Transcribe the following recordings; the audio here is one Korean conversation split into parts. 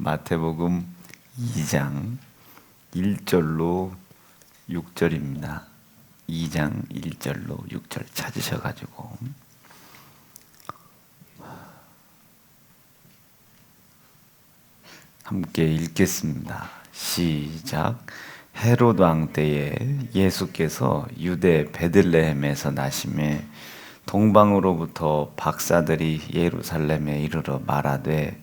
마태복음 2장 1절로 6절입니다. 2장 1절로 6절 찾으셔가지고 함께 읽겠습니다. 시작. 헤롯 왕 때에 예수께서 유대 베들레헴에서 나심에 동방으로부터 박사들이 예루살렘에 이르러 말하되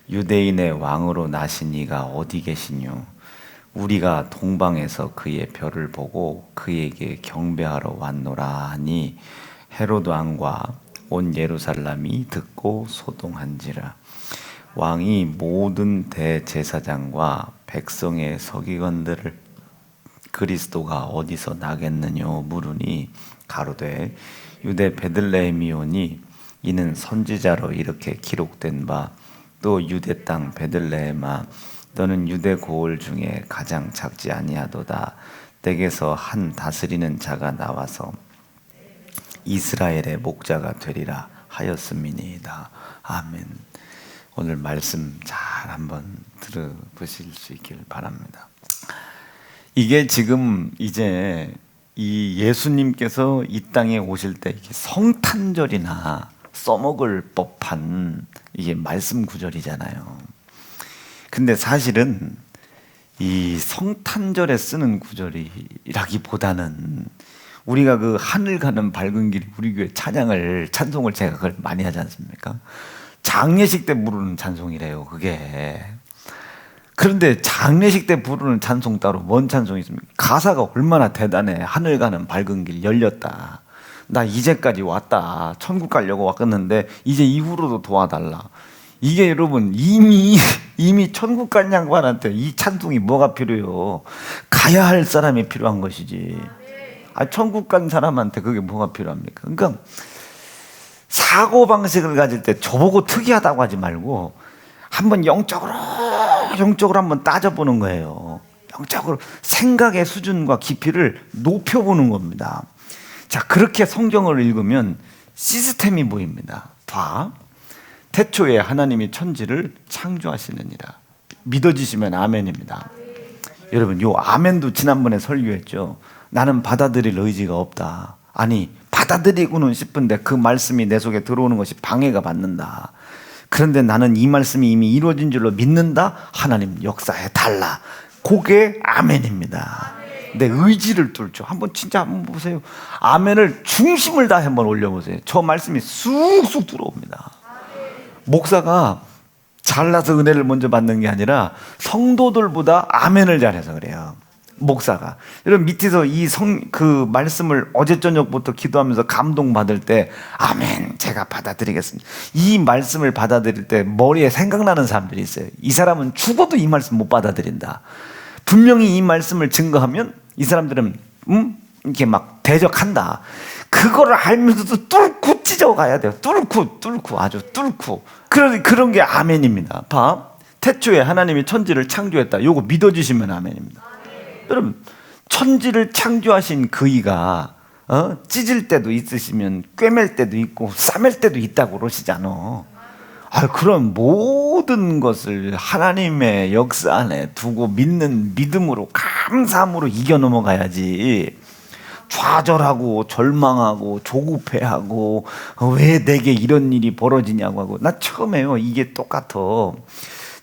유대인의 왕으로 나신 이가 어디 계시뇨? 우리가 동방에서 그의 별을 보고 그에게 경배하러 왔노라 하니 헤롯 왕과 온 예루살렘이 듣고 소동한지라. 왕이 모든 대제사장과 백성의 서기관들을 그리스도가 어디서 나겠느냐 물으니 가로되 유대 베들레헴이오니 이는 선지자로 이렇게 기록된 바 또 유대 땅 베들레헴아 너는 유대 고을 중에 가장 작지 아니하도다. 댁에서 한 다스리는 자가 나와서 이스라엘의 목자가 되리라 하였음이니이다. 아멘. 오늘 말씀 잘 한번 들어보실 수 있길 바랍니다. 이게 지금 이제 이 예수님께서 이 땅에 오실 때 성탄절이나 써먹을 법한 이게 말씀 구절이잖아요. 근데 사실은 이 성탄절에 쓰는 구절이라기보다는 우리가 그 하늘 가는 밝은 길 우리 교회 찬송을 제가 그걸 많이 하지 않습니까? 장례식 때 부르는 찬송이래요, 그게. 그런데 장례식 때 부르는 찬송 따로 뭔 찬송이 있습니까? 가사가 얼마나 대단해. 하늘 가는 밝은 길 열렸다. 나 이제까지 왔다. 천국 가려고 왔겠는데 이제 이후로도 도와달라. 이게 여러분 이미 천국 간 양반한테 이 찬송이 뭐가 필요해요? 가야 할 사람이 필요한 것이지. 천국 간 사람한테 그게 뭐가 필요합니까? 그러니까 사고방식을 가질 때 저보고 특이하다고 하지 말고 한번 영적으로 한번 따져보는 거예요. 영적으로 생각의 수준과 깊이를 높여보는 겁니다. 자, 그렇게 성경을 읽으면 시스템이 보입니다. 봐. 태초에 하나님이 천지를 창조하시느니라. 믿어지시면 아멘입니다. 여러분, 요 아멘도 지난번에 설교했죠. 나는 받아들일 의지가 없다. 아니, 받아들이고는 싶은데 그 말씀이 내 속에 들어오는 것이 방해가 받는다. 그런데 나는 이 말씀이 이미 이루어진 줄로 믿는다. 하나님 역사해 달라. 그게 아멘입니다. 내 의지를 뚫죠. 진짜 한번 보세요. 아멘을 중심을 다 한번 올려보세요. 저 말씀이 쑥쑥 들어옵니다. 목사가 잘나서 은혜를 먼저 받는 게 아니라 성도들보다 아멘을 잘해서 그래요. 목사가. 여러분 밑에서 그 말씀을 어제 저녁부터 기도하면서 감동받을 때 아멘 제가 받아들이겠습니다. 이 말씀을 받아들일 때 머리에 생각나는 사람들이 있어요. 이 사람은 죽어도 이 말씀 못 받아들인다. 분명히 이 말씀을 증거하면 이 사람들은 이렇게 막 대적한다. 그거를 알면서도 뚫고 찢어가야 돼요. 뚫고 아주 뚫고. 그런 게 아멘입니다. 봐. 태초에 하나님이 천지를 창조했다. 요거 믿어주시면 아멘입니다. 여러분 천지를 창조하신 그이가 찢을 때도 있으시면 꿰맬 때도 있고 싸맬 때도 있다고 그러시잖아. 그런 모든 것을 하나님의 역사 안에 두고 믿는 믿음으로 감사함으로 이겨 넘어가야지. 좌절하고 절망하고 조급해하고 왜 내게 이런 일이 벌어지냐고 하고. 나 처음에요 이게 똑같아.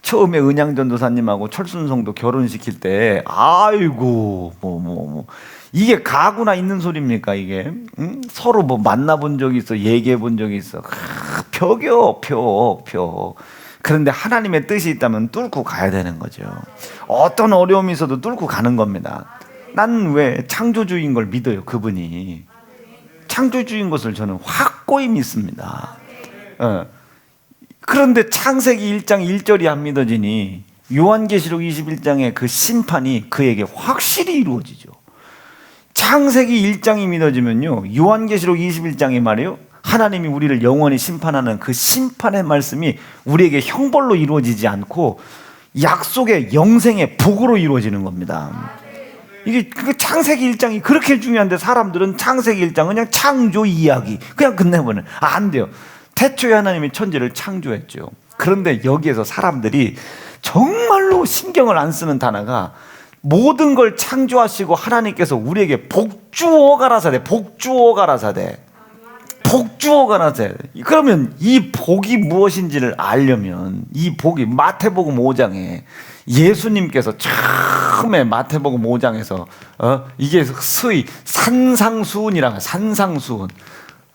처음에 은양전도사님하고 철순성도 결혼시킬 때 아이고 이게 가구나 있는 소리입니까 이게? 서로 만나본 적이 있어? 얘기해 본 적이 있어? 벽이요 벽. 그런데 하나님의 뜻이 있다면 뚫고 가야 되는 거죠. 어떤 어려움이 있어도 뚫고 가는 겁니다. 난 왜 창조주인 걸 믿어요. 그분이 창조주인 것을 저는 확고히 믿습니다. 그런데 창세기 1장 1절이 안 믿어지니 요한계시록 21장의 그 심판이 그에게 확실히 이루어지죠. 창세기 1장이 믿어지면요 요한계시록 21장이 말이에요 하나님이 우리를 영원히 심판하는 그 심판의 말씀이 우리에게 형벌로 이루어지지 않고 약속의 영생의 복으로 이루어지는 겁니다. 이게 창세기 1장이 그렇게 중요한데 사람들은 창세기 1장은 그냥 창조 이야기 그냥 끝내버려요. 안 돼요. 태초에 하나님이 천지를 창조했죠. 그런데 여기에서 사람들이 정말로 신경을 안 쓰는 단어가 모든 걸 창조하시고 하나님께서 우리에게 복주어 가라사대, 복주어 가라사대, 복주어 가라사대. 그러면 이 복이 무엇인지를 알려면 이 복이 마태복음 5장에 예수님께서 처음에 마태복음 5장에서 이게 소위 산상수훈이라고, 산상수훈,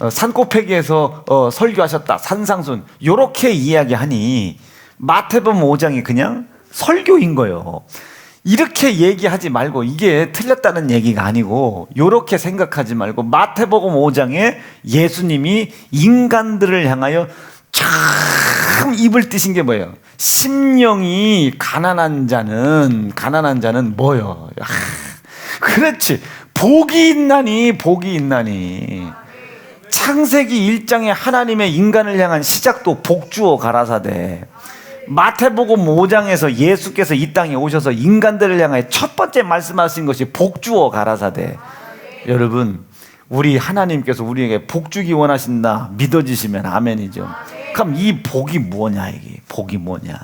산꼭대기에서 설교하셨다, 산상수훈, 요렇게 이야기하니 마태복음 5장이 그냥 설교인 거예요. 이렇게 얘기하지 말고, 이게 틀렸다는 얘기가 아니고 요렇게 생각하지 말고, 마태복음 5장에 예수님이 인간들을 향하여 참 입을 뜨신 게 뭐예요? 심령이 가난한 자는 뭐요? 그렇지, 복이 있나니, 복이 있나니. 창세기 1장에 하나님의 인간을 향한 시작도 복주어 가라사대. 마태복음 5장에서 예수께서 이 땅에 오셔서 인간들을 향해 첫 번째 말씀하신 것이 복주어 가라사대. 여러분, 우리 하나님께서 우리에게 복 주기 원하신다 믿어지시면 아멘이죠. 그럼 이 복이 뭐냐, 이게 복이 뭐냐?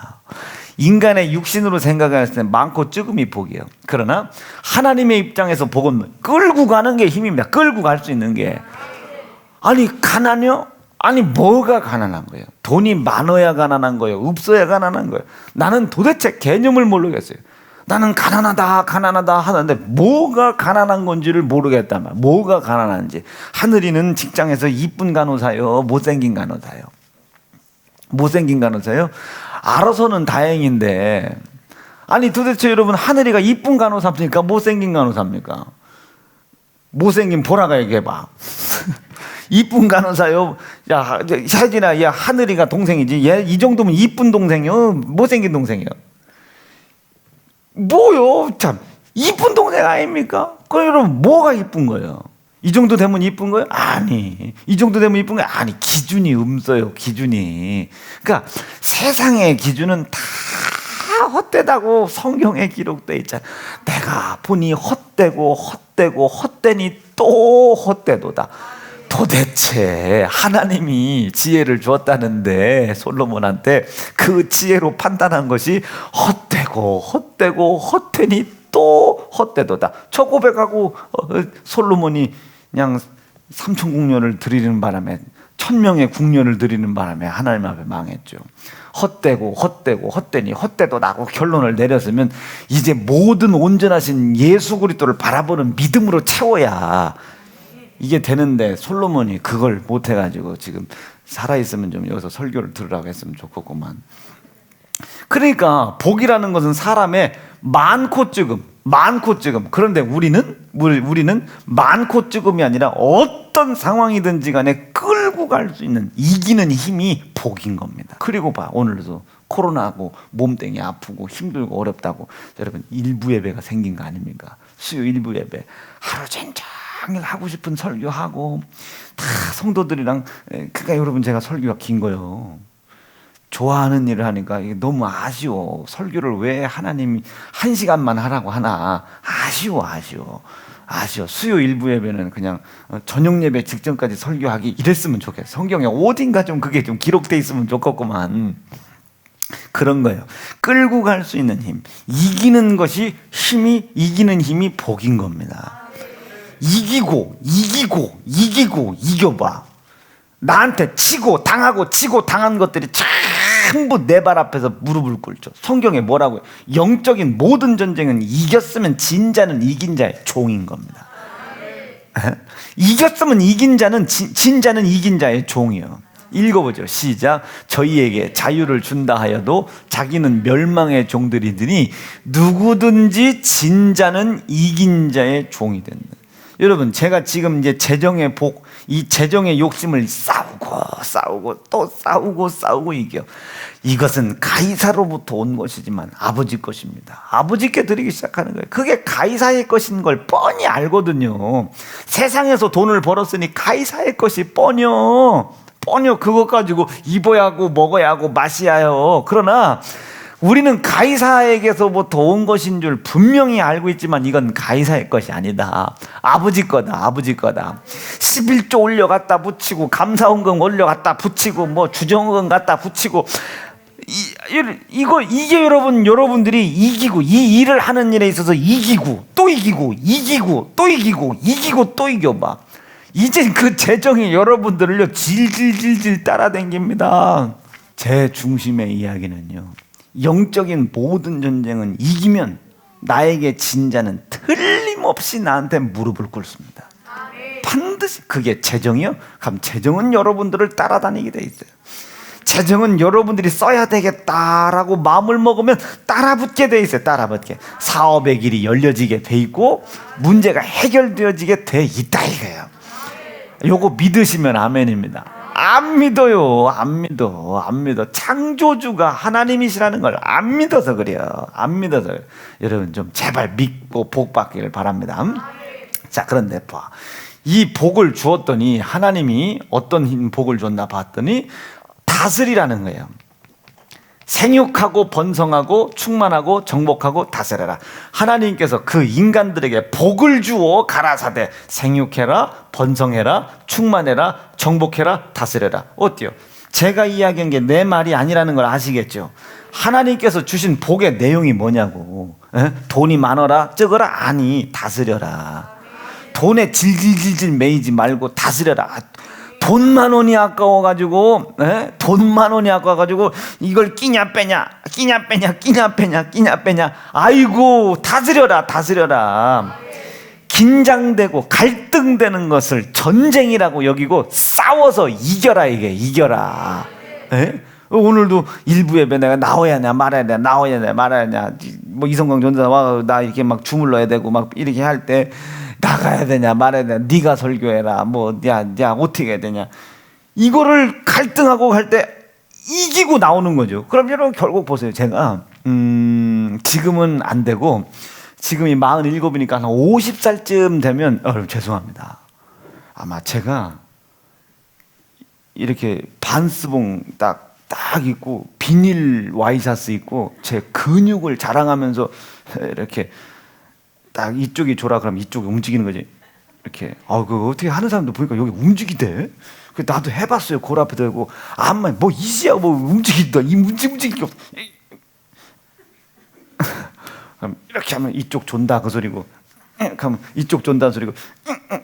인간의 육신으로 생각했을 때 많고 적음이 복이에요. 그러나 하나님의 입장에서 복은 끌고 가는 게 힘입니다. 끌고 갈 수 있는 게. 아니, 가난요? 아니, 뭐가 가난한 거예요? 돈이 많아야 가난한 거예요? 없어야 가난한 거예요? 나는 도대체 개념을 모르겠어요. 나는 가난하다 하는데 뭐가 가난한 건지를 모르겠단 말이에요. 뭐가 가난한지. 하늘이는 직장에서 이쁜 간호사요, 못생긴 간호사요? 못생긴 간호사요? 알아서는 다행인데, 아니 도대체 여러분, 하늘이가 이쁜 간호사입니까? 못생긴 간호사입니까? 못생긴 보라가 얘기해봐. 이쁜 간호사요. 야, 혜진아, 야, 하늘이가 동생이지. 얘 이 정도면 이쁜 동생이요, 못생긴 동생이요? 뭐요? 참, 이쁜 동생 아닙니까? 그럼 여러분, 뭐가 이쁜 거예요? 이 정도 되면 이쁜 거예요? 아니, 이 정도 되면 이쁜 거예요? 아니, 기준이 없어요, 기준이. 그러니까 세상의 기준은 다 헛되다고 성경에 기록되어 있잖아. 내가 보니 헛되고 헛되고 헛되니 또 헛되도다. 도대체 하나님이 지혜를 주었다는데 솔로몬한테 그 지혜로 판단한 것이 헛되고 헛되고 헛되니 또 헛되도다. 저 고백하고 솔로몬이 그냥 삼천궁녀를 드리는 바람에, 1000명의 궁녀를 드리는 바람에 하나님 앞에 망했죠. 헛되고 헛되고 헛되니 헛되도다고 결론을 내렸으면 이제 모든 온전하신 예수 그리스도를 바라보는 믿음으로 채워야 이게 되는데, 솔로몬이 그걸 못해가지고 지금 살아있으면 좀 여기서 설교를 들으라고 했으면 좋겠구만. 그러니까 복이라는 것은 사람의 많고 적음. 그런데 우리는 많고 적음이 아니라 어떤 상황이든지 간에 끌고 갈 수 있는, 이기는 힘이 복인 겁니다. 그리고 봐, 오늘도 코로나하고 몸땡이 아프고 힘들고 어렵다고 여러분 일부 예배가 생긴 거 아닙니까? 수요 일부 예배 하루 종일 하고 싶은 설교하고 다 성도들이랑. 그러니까 여러분, 제가 설교가 긴 거예요. 좋아하는 일을 하니까 이게 너무 아쉬워. 설교를 왜 하나님이 1시간만 하라고 하나. 아쉬워. 수요 일부 예배는 그냥 저녁 예배 직전까지 설교하기, 이랬으면 좋겠어. 성경에 어딘가 좀 그게 좀 기록돼 있으면 좋겠구만. 그런 거예요. 끌고 갈 수 있는 힘, 이기는 힘이 복인 겁니다. 이겨봐. 나한테 치고 당한 것들이 전부 내 발 앞에서 무릎을 꿇죠. 성경에 뭐라고요? 영적인 모든 전쟁은 이겼으면 진 자는 이긴 자의 종인 겁니다. 이겼으면 이긴 자는 진 자는 이긴 자의 종이요. 읽어보죠. 시작. 저희에게 자유를 준다 하여도 자기는 멸망의 종들이더니 누구든지 진 자는 이긴 자의 종이 된다. 여러분, 제가 지금 이제 재정의 복, 이 재정의 욕심을 싸우고 이겨. 이것은 가이사로부터 온 것이지만 아버지 것입니다. 아버지께 드리기 시작하는 거예요. 그게 가이사의 것인 걸 뻔히 알거든요. 세상에서 돈을 벌었으니 가이사의 것이 뻔요. 그것 가지고 입어야 하고 먹어야 하고 마셔야 해요. 그러나 우리는 가이사에게서부터 온 것인 줄 분명히 알고 있지만 이건 가이사의 것이 아니다. 아버지 거다. 11조 올려갖다 붙이고, 감사원금 올려갖다 붙이고, 뭐 주정원 갖다 붙이고, 이게 여러분들이 이기고, 이 일을 하는 일에 있어서 이기고 또 이기고 이기고 또 이기고 이기고 또 이겨 막. 이제 그 재정이 여러분들을요 질질질질 따라다닙니다. 제 중심의 이야기는요, 영적인 모든 전쟁은 이기면 나에게 진 자는 틀림없이 나한테 무릎을 꿇습니다. 반드시. 그게 재정이요? 그럼 재정은 여러분들을 따라다니게 돼 있어요. 재정은 여러분들이 써야 되겠다라고 마음을 먹으면 따라붙게 돼 있어요. 따라붙게. 사업의 길이 열려지게 돼 있고 문제가 해결되어지게 돼 있다 이거예요. 요거 믿으시면 아멘입니다. 안 믿어요. 안 믿어. 창조주가 하나님이시라는 걸 안 믿어서 그래요. 안 믿어서 그래요. 여러분 좀 제발 믿고 복 받기를 바랍니다. 자, 그런데 봐. 이 복을 주었더니 하나님이 어떤 복을 줬나 봤더니 다스리라는 거예요. 생육하고 번성하고 충만하고 정복하고 다스려라. 하나님께서 그 인간들에게 복을 주어 가라사대 생육해라, 번성해라, 충만해라, 정복해라, 다스려라. 어때요? 제가 이야기한 게 내 말이 아니라는 걸 아시겠죠? 하나님께서 주신 복의 내용이 뭐냐고. 돈이 많어라 적어라? 아니, 다스려라. 돈에 질질질질 매이지 말고 다스려라. 돈만 원이 아까워가지고, 돈만 원이 아까워가지고 이걸 끼냐 빼냐. 아이고, 다스려라. 긴장되고 갈등되는 것을 전쟁이라고 여기고 싸워서 이겨라. 이게 이겨라. 오늘도 일부 예배 내가 나와야 하냐 말아야 하냐 뭐 이성광 전도사 와 나 이렇게 막 주물러야 되고 막 이렇게 할 때 나가야 되냐 말아야 되냐, 네가 설교해라, 뭐 야 어떻게 해야 되냐, 이거를 갈등하고 할 때 이기고 나오는 거죠. 그럼 여러분 결국 보세요. 제가 지금은 안 되고 지금이 47이니까 한 50살쯤 되면 죄송합니다. 아마 제가 이렇게 반스봉 딱 입고 비닐 와이셔츠 입고 제 근육을 자랑하면서 이렇게 딱 이쪽이 졸아 그러면 이쪽이 움직이는 거지. 이렇게 그거 어떻게 하는 사람도 보니까 여기 움직이대. 그 나도 해봤어요. 골 앞에 대고 암만 뭐 이시야 뭐 움직인다. 이 움직이기 없. 그럼 이렇게 하면 이쪽 존다 그 소리고, 그러면 이쪽 존다 소리고,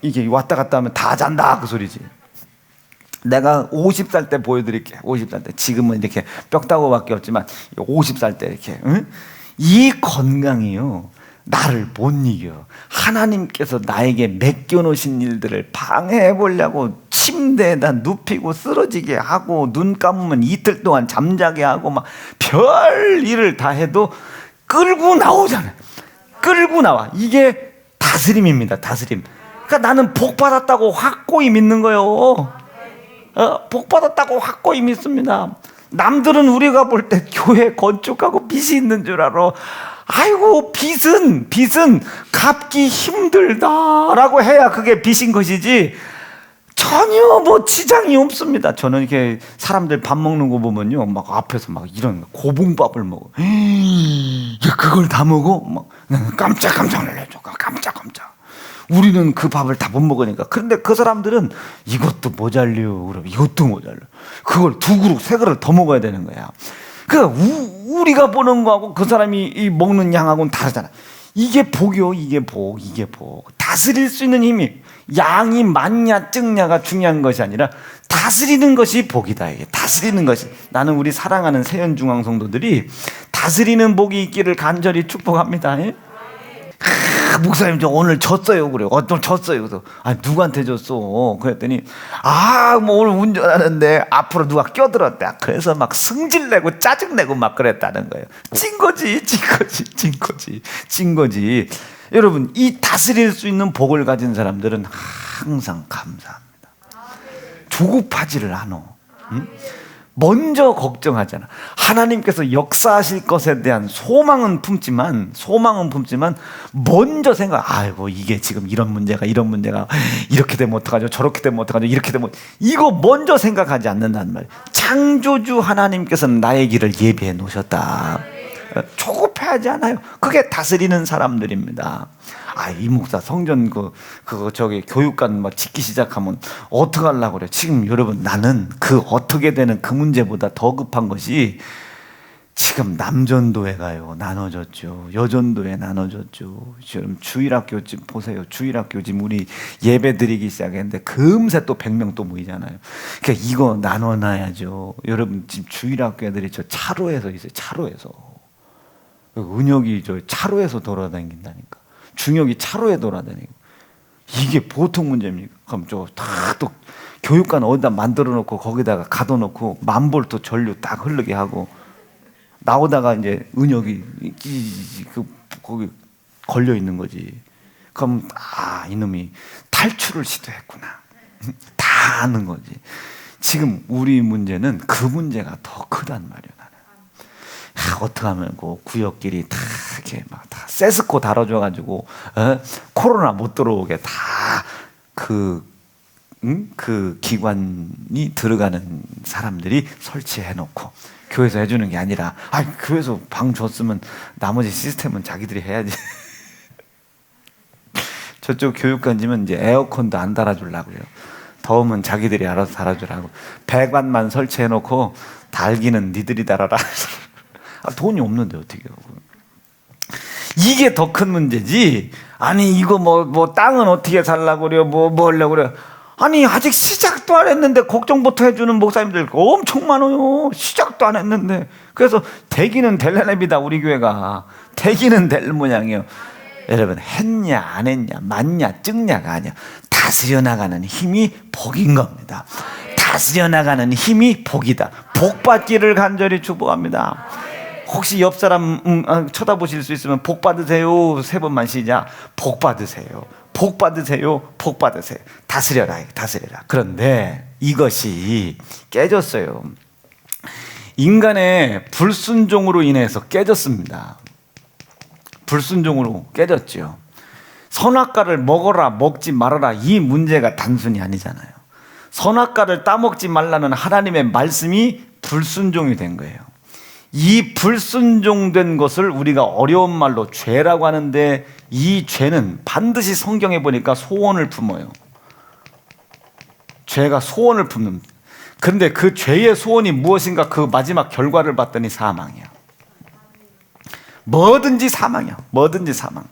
이게 왔다 갔다 하면 다 잔다 그 소리지. 내가 50살 때 보여드릴게. 50살 때. 지금은 이렇게 뼈다구밖에 없지만 50살 때 이렇게 이 건강이요 나를 못 이겨. 하나님께서 나에게 맡겨놓으신 일들을 방해해 보려고 침대에다 눕히고 쓰러지게 하고 눈 감으면 이틀 동안 잠자게 하고 막 별 일을 다 해도 끌고 나오잖아요. 끌고 나와. 이게 다스림입니다. 다스림. 그러니까 나는 복 받았다고 확고히 믿는 거예요. 복 받았다고 확고히 믿습니다. 남들은 우리가 볼 때 교회 건축하고 빚이 있는 줄 알아. 아이고, 빚은 갚기 힘들다라고 해야 그게 빚인 것이지 전혀 뭐 지장이 없습니다. 저는 이렇게 사람들 밥 먹는 거 보면요, 막 앞에서 막 이런 고봉밥을 먹어. 그걸 다 먹어? 막 깜짝 놀라죠. 깜짝. 우리는 그 밥을 다 못 먹으니까. 그런데 그 사람들은 이것도 모자려. 그럼 이것도 모자려. 그걸 2그릇, 3그릇 더 먹어야 되는 거야. 우리가 보는 거하고 그 사람이 먹는 양하고는 다르잖아. 이게 복이요. 이게 복. 다스릴 수 있는 힘이 양이 많냐 적냐가 중요한 것이 아니라 다스리는 것이 복이다. 이게 다스리는 것이. 나는 우리 사랑하는 세연중앙 성도들이 다스리는 복이 있기를 간절히 축복합니다. 목사님 저 오늘 졌어요. 그래요. 어떤 졌어요. 그래서 누구한테 졌어? 그랬더니 뭐 오늘 운전하는데 앞으로 누가 껴들었다. 그래서 막 승질내고 짜증내고 막 그랬다는 거예요. 찐 거지. 여러분, 이 다스릴 수 있는 복을 가진 사람들은 항상 감사합니다. 조급하지를 않아. 먼저 걱정하잖아. 하나님께서 역사하실 것에 대한 소망은 품지만 먼저 아이고 이게 지금 이런 문제가 이렇게 되면 어떡하죠? 저렇게 되면 어떡하죠? 이렇게 되면 이거 먼저 생각하지 않는다는 말이에요. 창조주 하나님께서는 나의 길을 예비해 놓으셨다. 조급해하지 않아요. 그게 다스리는 사람들입니다. 이 목사 성전 저기 교육관 막 짓기 시작하면 어떡하려고 그래. 지금 여러분, 나는 그 어떻게 되는 그 문제보다 더 급한 것이 지금 남전도에 가요. 나눠졌죠. 여전도에 나눠졌죠. 지금 주일학교 집 보세요. 주일학교 지금 우리 예배 드리기 시작했는데 금세 또 100명 또 모이잖아요. 그러니까 이거 나눠놔야죠. 여러분 지금 주일학교 애들이 저 차로에서 있어요. 차로에서. 은혁이 저 차로에서 돌아다닌다니까. 중혁이 차로에 돌아다니고. 이게 보통 문제입니까? 그럼 저 다 또 교육관 어디다 만들어 놓고 거기다가 가둬놓고 만볼트 전류 딱 흐르게 하고 나오다가 이제 은혁이 거기 걸려 있는 거지. 그럼 이놈이 탈출을 시도했구나. 다 아는 거지. 지금 우리 문제는 그 문제가 더 크단 말이야. 나는 어떻게 하면 그 구역끼리 다 이렇게 막 다 세스코 달아줘가지고 코로나 못 들어오게 다 그 기관이 들어가는 사람들이 설치해놓고. 교회에서 해주는 게 아니라 교회에서 방 줬으면 나머지 시스템은 자기들이 해야지. 저쪽 교육관지면 이제 에어컨도 안 달아주려고요. 더우면 자기들이 알아서 달아주라고. 배관만 설치해놓고 달기는 니들이 달아라. 돈이 없는데 어떻게 하고. 이게 더 큰 문제지. 아니 이거 뭐 땅은 어떻게 살라고 그래요. 뭐 하려고 그래요. 아니 아직 시작도 안 했는데 걱정부터 해주는 목사님들 엄청 많아요. 시작도 안 했는데. 그래서 되기는 될 랩이다. 우리 교회가 되기는 될 모양이에요. 여러분 했냐 안 했냐 맞냐 찍냐가 아니야. 다스려 나가는 힘이 복인 겁니다. 다스려 나가는 힘이 복이다. 복 받기를 간절히 축복합니다. 혹시 옆 사람 쳐다보실 수 있으면 복 받으세요 3번만 시작. 복 받으세요. 복 받으세요. 복 받으세요. 다스려라. 다스려라. 그런데 이것이 깨졌어요. 인간의 불순종으로 인해서 깨졌습니다. 불순종으로 깨졌죠. 선악과를 먹어라 먹지 말아라 이 문제가 단순히 아니잖아요. 선악과를 따먹지 말라는 하나님의 말씀이 불순종이 된 거예요. 이 불순종된 것을 우리가 어려운 말로 죄라고 하는데, 이 죄는 반드시 성경에 보니까 소원을 품어요. 죄가 소원을 품는. 그런데 그 죄의 소원이 무엇인가? 그 마지막 결과를 봤더니 사망이야. 뭐든지 사망이야. 뭐든지 사망.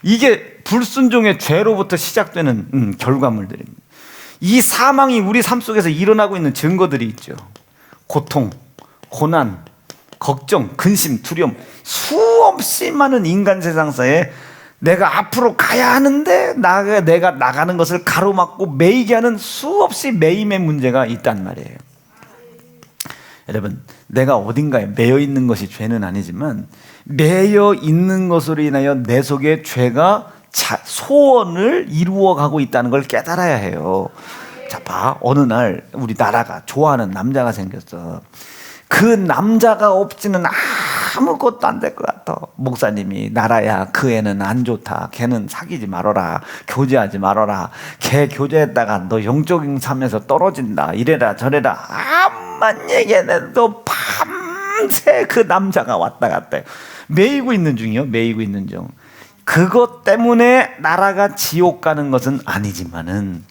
이게 불순종의 죄로부터 시작되는 결과물들입니다. 이 사망이 우리 삶 속에서 일어나고 있는 증거들이 있죠. 고통, 고난, 걱정, 근심, 두려움, 수없이 많은 인간 세상사에 내가 앞으로 가야 하는데 내가 나가는 것을 가로막고 매이게 하는 수없이 매임의 문제가 있단 말이에요. 여러분, 내가 어딘가에 매여 있는 것이 죄는 아니지만 매여 있는 것으로 인하여 내 속에 죄가 소원을 이루어가고 있다는 걸 깨달아야 해요. 자, 봐. 어느 날 우리 나라가 좋아하는 남자가 생겼어. 그 남자가 없지는 아무것도 안 될 것 같아. 목사님이 나라야 그 애는 안 좋다. 걔는 사귀지 말아라. 교제하지 말아라. 걔 교제했다가 너 영적인 삶에서 떨어진다. 이래라 저래라. 암만 얘기해도 밤새 그 남자가 왔다 갔다 해요. 매이고 있는 중이요. 매이고 있는 중. 그것 때문에 나라가 지옥 가는 것은 아니지만은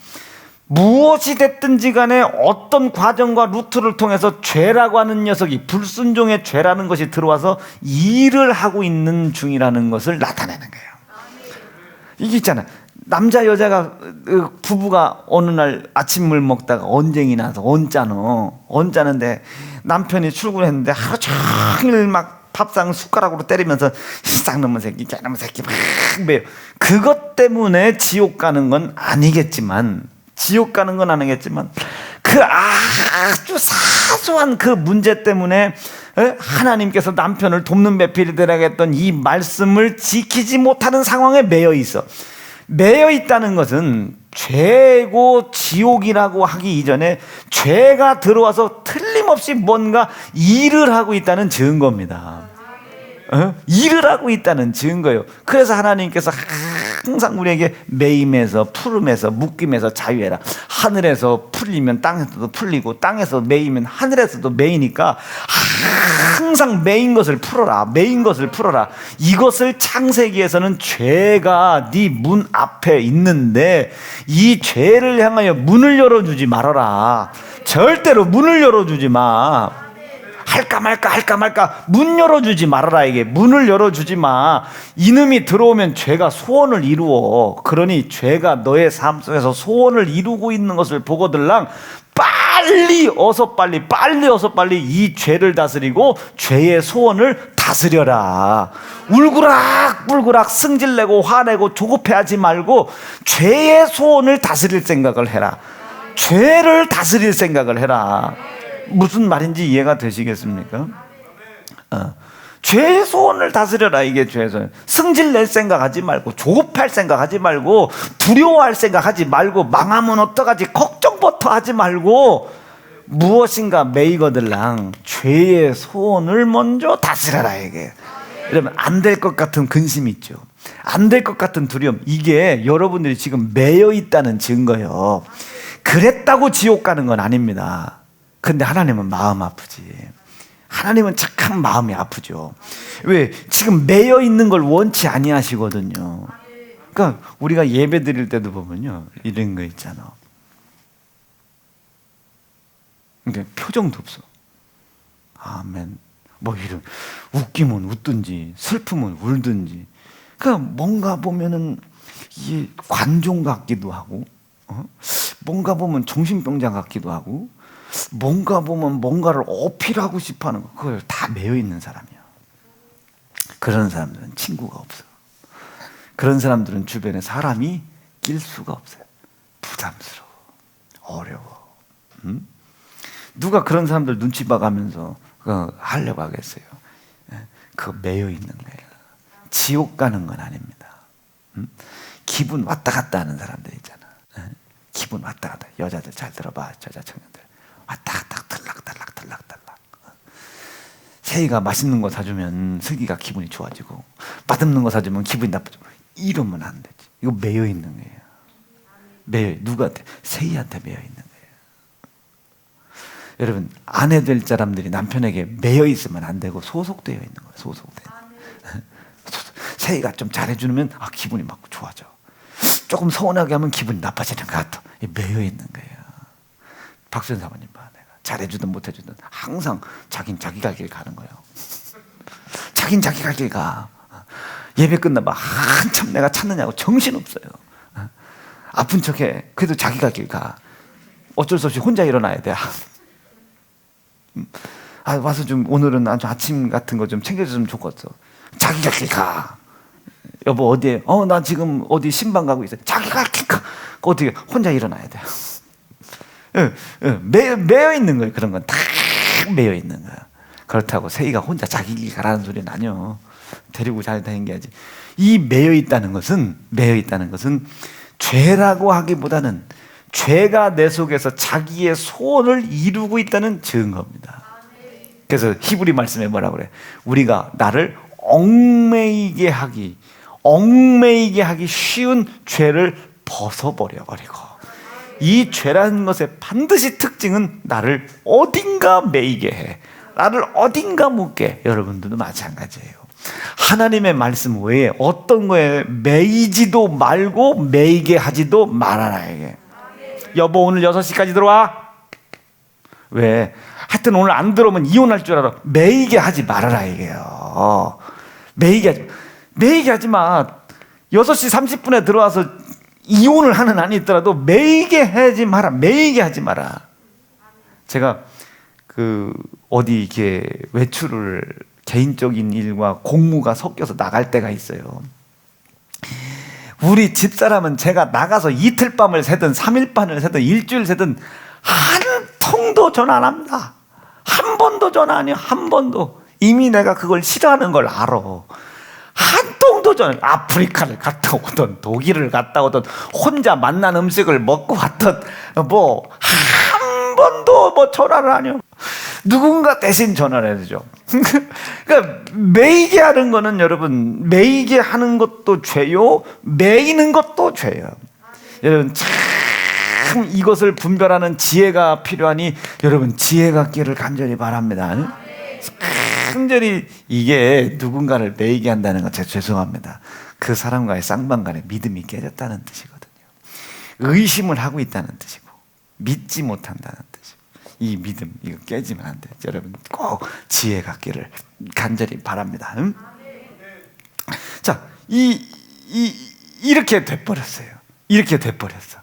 무엇이 됐든지 간에 어떤 과정과 루트를 통해서 죄라고 하는 녀석이, 불순종의 죄라는 것이 들어와서 일을 하고 있는 중이라는 것을 나타내는 거예요. 이게 있잖아. 남자 여자가 부부가 어느 날 아침물 먹다가 언쟁이 나서 언짢은데 남편이 출근했는데 하루 종일 막 밥상 숟가락으로 때리면서 쌍놈의 새끼 개놈의 새끼 막 매요. 그것 때문에 지옥 가는 건 아니겠지만 그 아주 사소한 그 문제 때문에 하나님께서 남편을 돕는 배필이 되라겠던 이 말씀을 지키지 못하는 상황에 매여 있어. 매여 있다는 것은 죄고 지옥이라고 하기 이전에 죄가 들어와서 틀림없이 뭔가 일을 하고 있다는 증거입니다. 일을 하고 있다는 증거예요. 그래서 하나님께서 항상 우리에게 매임에서 푸름에서 묶임에서 자유해라. 하늘에서 풀리면 땅에서도 풀리고 땅에서 매이면 하늘에서도 매이니까 항상 매인 것을 풀어라. 매인 것을 풀어라. 이것을 창세기에서는 죄가 네 문 앞에 있는데 이 죄를 향하여 문을 열어주지 말아라. 절대로 문을 열어주지 마. 할까 말까 문 열어주지 말아라. 이게 문을 열어주지 마. 이놈이 들어오면 죄가 소원을 이루어. 그러니 죄가 너의 삶 속에서 소원을 이루고 있는 것을 보거들랑 빨리 어서 빨리 이 죄를 다스리고 죄의 소원을 다스려라. 울그락불그락 승질내고 화내고 조급해하지 말고 죄의 소원을 다스릴 생각을 해라. 죄를 다스릴 생각을 해라. 무슨 말인지 이해가 되시겠습니까? 죄의 소원을 다스려라. 이게 죄의 소원. 승질낼 생각하지 말고 조급할 생각하지 말고 두려워할 생각하지 말고 망하면 어떡하지 걱정부터 하지 말고 무엇인가 메이거들랑 죄의 소원을 먼저 다스려라. 이게 여러분, 안 될 것 같은 근심 있죠. 안 될 것 같은 두려움. 이게 여러분들이 지금 매여 있다는 증거예요. 그랬다고 지옥 가는 건 아닙니다. 근데 하나님은 마음 아프지. 하나님은 착한 마음이 아프죠. 왜? 지금 매여 있는 걸 원치 아니하시거든요. 그러니까 우리가 예배 드릴 때도 보면요, 이런 거 있잖아. 그러니까 표정도 없어. 아멘. 뭐 이런, 웃기면 웃든지 슬프면 울든지. 그러니까 뭔가 보면은 이게 관종 같기도 하고, 뭔가 보면 정신병자 같기도 하고, 뭔가 보면 뭔가를 어필하고 싶어하는 거. 그걸 다 매여 있는 사람이야. 그런 사람들은 친구가 없어. 그런 사람들은 주변에 사람이 낄 수가 없어요. 부담스러워, 어려워. 누가 그런 사람들 눈치 봐가면서 하려고 하겠어요? 그거 매여 있는 거예요. 지옥 가는 건 아닙니다. 기분 왔다 갔다 하는 사람들 있잖아. 기분 왔다 갔다. 여자들 잘 들어봐. 여자 청년들 왔다 갔다 들락달락. 세희가 맛있는 거 사주면 슬기가 기분이 좋아지고, 맛없는 거 사주면 기분이 나쁘죠. 이러면 안 되지. 이거 매여 있는 거예요. 매여. 누구한테? 세희한테 매여 있는 거예요. 여러분, 아내 될 사람들이 남편에게 매여 있으면 안 되고 소속되어 있는 거예요. 소속되어. 세희가 좀 잘해주면 기분이 막 좋아져. 조금 서운하게 하면 기분이 나빠지는 것 같아. 매여 있는 거예요. 박수현 사모님 봐. 내가 잘해주든 못해주든 항상 자긴 자기 갈 길 가는 거예요. 자긴 자기 갈 길 가. 예배 끝나면 한참 내가 찾느냐고 정신없어요. 아픈 척해. 그래도 자기 갈 길 가. 어쩔 수 없이 혼자 일어나야 돼. 와서 좀 오늘은 아주 아침 같은 거 좀 챙겨줬으면 좋겠어. 자기 갈 길 가. 여보 어디에? 나 지금 어디 신방 가고 있어. 자기 갈 길 가. 어떻게 혼자 일어나야 돼. 매여 있는 거예요. 그런 건 다 매여 있는 거야. 그렇다고 세희가 혼자 자기 길 가라는 소리는 아니요. 데리고 잘 다니게. 이 매여 있다는 것은 죄라고 하기보다는 죄가 내 속에서 자기의 소원을 이루고 있다는 증거입니다. 그래서 히브리 말씀에 뭐라고 그래? 우리가 나를 얽매이게 하기 쉬운 죄를 벗어버려버리고, 이 죄라는 것의 반드시 특징은 나를 어딘가 매이게 해. 나를 어딘가 묶게 해. 여러분들도 마찬가지예요. 하나님의 말씀 외에 어떤 거에 매이지도 말고 매이게 하지도 말아라. 이게. 여보 오늘 6시까지 들어와. 왜? 하여튼 오늘 안 들어오면 이혼할 줄 알아. 매이게 하지 말아라. 이게요. 매이게 하지 마. 6시 30분에 들어와서 이혼을 하는 한이 있더라도 매이게 하지 마라. 제가 어디 이렇게 외출을 개인적인 일과 공무가 섞여서 나갈 때가 있어요. 우리 집사람은 제가 나가서 이틀 밤을 새든 3일 밤을 새든 일주일 새든 한 통도 전화 안 합니다. 한 번도 전화 안 해요. 한 번도. 이미 내가 그걸 싫어하는 걸 알아. 한 통도 전화. 아프리카를 갔다 오든 독일을 갔다 오든 혼자 만난 음식을 먹고 왔든 한 번도 전화를 안 해요. 누군가 대신 전화를 해주죠. 그러니까 매이게 하는 거는 여러분, 매이게 하는 것도 죄요, 매이는 것도 죄요. 여러분 참 이것을 분별하는 지혜가 필요하니 여러분 지혜 갖기를 간절히 바랍니다. 간절히 이게 누군가를 매이게 한다는 건 제가 죄송합니다. 그 사람과의 쌍방간의 믿음이 깨졌다는 뜻이거든요. 의심을 하고 있다는 뜻이고 믿지 못한다는 뜻이고 이 믿음 이거 깨지면 안 돼. 여러분 꼭 지혜 갖기를 간절히 바랍니다. 응? 자, 이렇게 돼버렸어요. 이렇게 돼버렸어.